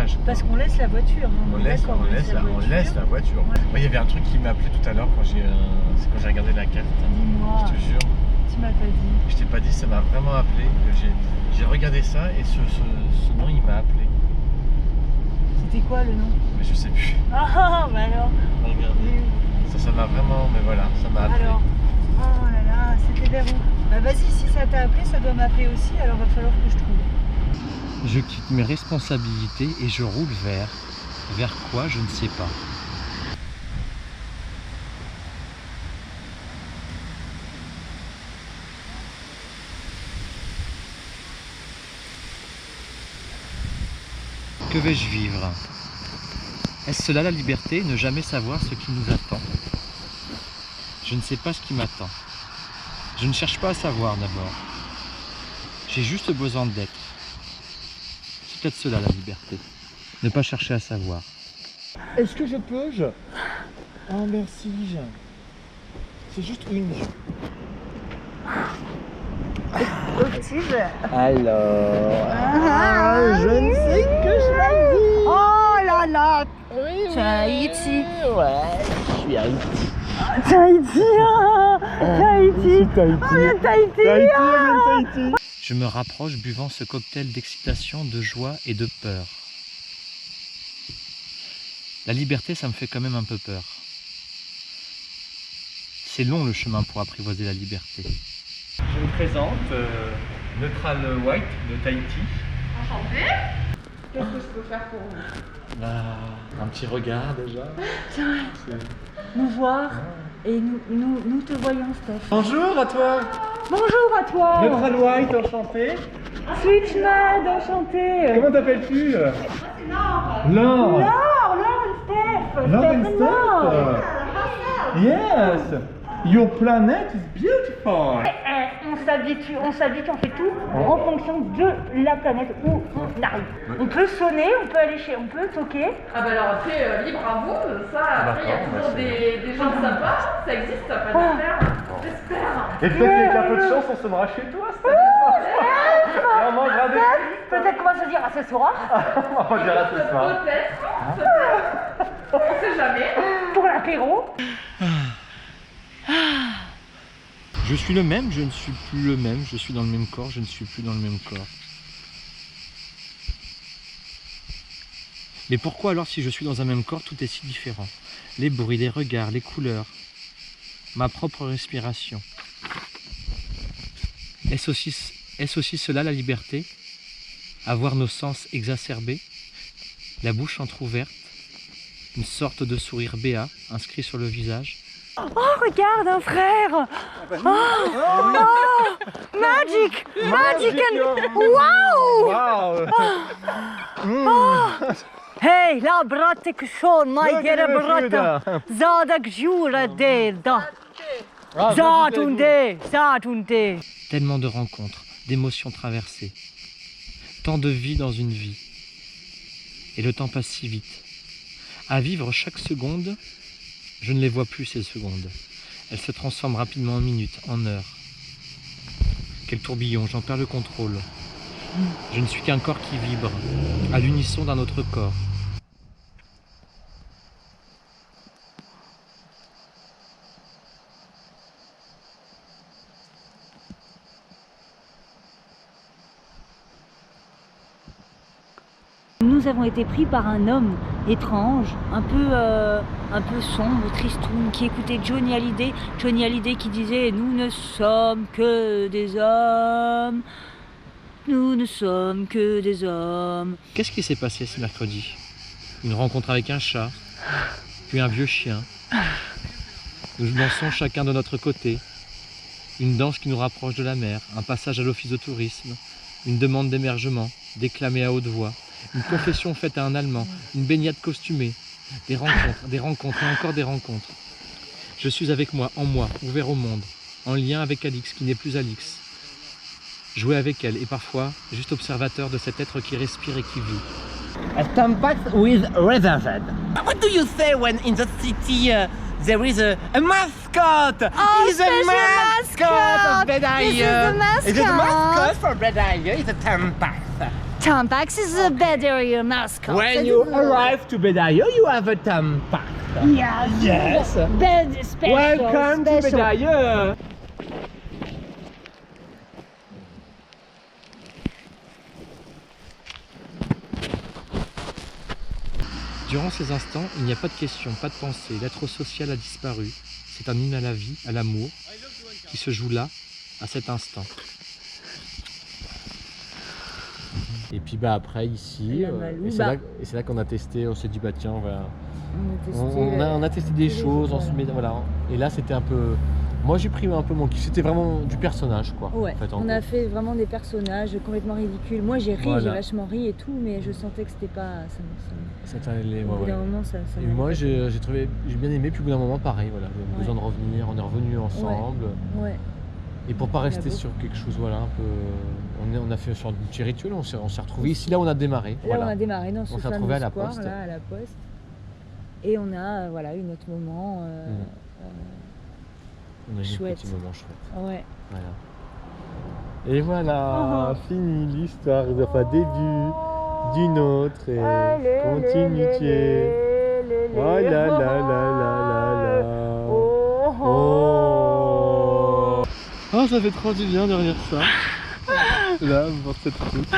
je crois. Parce qu'on laisse la voiture. Hein, On laisse la voiture. Ouais. Moi, il y avait un truc qui m'a appelé tout à l'heure quand j'ai regardé la carte. Dis-moi. Je te jure. Tu m'as pas dit. Je t'ai pas dit, ça m'a vraiment appelé. J'ai regardé ça et ce nom, il m'a appelé. C'était quoi le nom? Mais je sais plus. Ah, bah alors. Regardez. Ça m'a vraiment. Mais voilà, ça m'a appelé. Alors. Oh là là, c'était vers où? Bah vas-y, si ça t'a appelé, ça doit m'appeler aussi, alors va falloir que je trouve. Je quitte mes responsabilités et je roule vers. Vers quoi, je ne sais pas. Que vais-je vivre? Est-ce cela la liberté, ne jamais savoir ce qui nous attend? Je ne sais pas ce qui m'attend. Je ne cherche pas à savoir d'abord. J'ai juste besoin d'être. C'est peut-être cela la liberté. Ne pas chercher à savoir. Est-ce que je peux Oh merci. C'est juste une. Alors. Je ne sais que choisir. Oh là là. Oui, C'est Haïti. Ouais, je suis Haïti. Tahiti, ah, Tahiti. Tahiti. Oh, le Tahiti. Tahiti. Je me rapproche buvant ce cocktail d'excitation, de joie et de peur. La liberté, ça me fait quand même un peu peur. C'est long le chemin pour apprivoiser la liberté. Je vous présente Neutral White de Tahiti. Enchantée. Qu'est-ce que je peux faire pour vous? Un petit regard déjà. Nous voir et nous te voyons, Steph. Bonjour à toi. Bonjour à toi. Neutral White, enchanté. Switchmad, enchanté. Comment t'appelles-tu? Laure. Laure. Laure and Steph. Laure and Steph and Laure. Steph. Yes. Your planet is beautiful. On s'habitue, on fait tout en fonction de la planète où on arrive. On peut sonner, on peut aller on peut toquer. Ah bah alors après, libre à vous, ça, après il y a toujours des gens sympas, ça existe, ça va pas faire, j'espère. Et peut-être qu'avec un peu de chance, on sonnera chez toi, c'est et on mangera des Peut-être qu'on va se dire à ce soir. On dira ce soir. Peut-être, on sait jamais. Pour l'apéro. Je suis le même, je ne suis plus le même. Je suis dans le même corps, je ne suis plus dans le même corps. Mais pourquoi alors, si je suis dans un même corps, tout est si différent? Les bruits, les regards, les couleurs, ma propre respiration. Est-ce aussi cela la liberté? Avoir nos sens exacerbés, la bouche entrouverte, une sorte de sourire béat inscrit sur le visage. Oh, regarde un frère. Magic. Magic and wow. Hey, la bratte que son, my gere bratte. Zadak jura delda. Zatunde. Tellement de rencontres, d'émotions traversées. Tant de vie dans une vie. Et le temps passe si vite. À vivre chaque seconde, je ne les vois plus ces secondes. Elles se transforment rapidement en minutes, en heures. Quel tourbillon, j'en perds le contrôle. Je ne suis qu'un corps qui vibre, à l'unisson d'un autre corps. Nous avons été pris par un homme étrange, un peu sombre, tristoun, qui écoutait Johnny Hallyday qui disait « Nous ne sommes que des hommes, nous ne sommes que des hommes ». Qu'est-ce qui s'est passé ce mercredi? Une rencontre avec un chat, puis un vieux chien. Nous dansons chacun de notre côté. Une danse qui nous rapproche de la mer, un passage à l'office de tourisme, une demande d'émergement, déclamée à haute voix. Une confession faite à un Allemand, une baignade costumée, des rencontres et encore des rencontres. Je suis avec moi, ouvert au monde, en lien avec Alix qui n'est plus Alix. Jouer avec elle et parfois juste observateur de cet être qui respire et qui vit. A Tampax with Razorhead. What do you say when in the city there is a mascot? Oh, He's a mascot of Red Eye. This is the mascot. It's a mascot for Red Eye. It's a Tampax. Tampax is a better mascot. When you arrive to Bedaio, you have a tampax. Yes. Bed special. Welcome to Bedaio. Durant ces instants, il n'y a pas de question, pas de pensée. L'être social a disparu. C'est un hymne à la vie, à l'amour, qui se joue là, à cet instant. Et puis bah après ici, et c'est là qu'on a testé, on s'est dit bah tiens on a testé des choses, voilà. Et là c'était un peu, moi j'ai pris un peu mon kiff, c'était vraiment du personnage quoi. Ouais, en fait, on a fait vraiment des personnages complètement ridicules. Moi j'ai ri, voilà. j'ai vachement ri et tout, mais je sentais que c'était pas... Au bout d'un moment ça et moi j'ai bien aimé, puis au bout d'un moment pareil, voilà, j'avais besoin de revenir, on est revenus ensemble. Ouais. Et pour pas rester sur quelque chose, voilà, un peu, on a fait un genre de petit rituel, on s'est retrouvés ici, là on a démarré. Là voilà. on a démarré dans ce on s'est fameux retrouvés à la square, poste. là, à la poste. Et on a voilà eu notre moment On a eu chouette. un petit moment chouette. Ouais. Voilà. Et voilà, fini l'histoire, enfin début d'une autre et continuité. Oh là là là là là là. Oh. Oh, ça fait trop du bien derrière ça. Là, pour cette route.